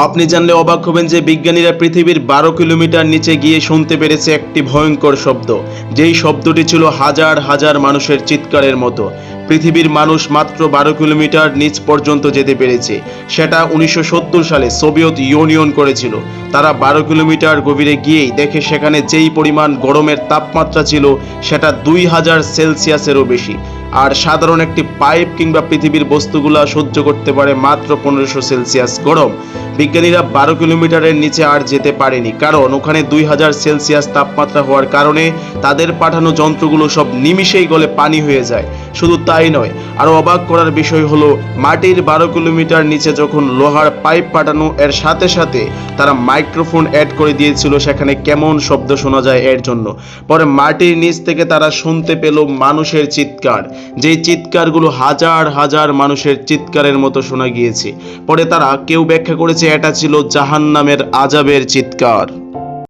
আপনি জানলে অবাক হবেন যে বিজ্ঞানীরা পৃথিবীর 12 কিলোমিটার নিচে গিয়ে শুনতে পেরেছে একটি ভয়ঙ্কর শব্দ, যেই শব্দটি ছিল হাজার হাজার মানুষের চিৎকারের মতো। পৃথিবীর মানুষ মাত্র 12 কিলোমিটার নিচ পর্যন্ত যেতে পেরেছে। সেটা 1970 সালে সোভিয়েত ইউনিয়ন করেছিল। তারা 12 কিলোমিটার গভীরে গিয়েই দেখে সেখানে যেই পরিমাণ গরমের তাপমাত্রা ছিল সেটা 2000 সেলসিয়াসেরও বেশি। আর সাধারণ একটি পাইপ কিংবা পৃথিবীর বস্তুগুলা সহ্য করতে পারে মাত্র 1500 সেলসিয়াস গরম। বিজ্ঞানীরা 12 কিলোমিটারের নিচে আর যেতে পারেনি, কারণ ওখানে 2000 সেলসিয়াস তাপমাত্রা হওয়ার কারণে তাদের পাঠানো যন্ত্রগুলো সব নিমিষেই গলে পানি হয়ে যায়। শুধু তাই নয়, আরও অবাক করার বিষয় হলো মাটির 12 কিলোমিটার নিচে যখন লোহার পাইপ পাঠানো, এর সাথে সাথে তারা মাইক্রোফোন অ্যাড করে দিয়েছিল সেখানে কেমন শব্দ শোনা যায় এর জন্য। পরে মাটির নিচ থেকে তারা শুনতে পেল মানুষের চিৎকার, যেই চিৎকারগুলো হাজার হাজার মানুষের চিৎকারের মতো শোনা গিয়েছে। পরে তারা কেউ ব্যাখ্যা করেছে এটা ছিল জাহান্নামের আযাবের চিৎকার।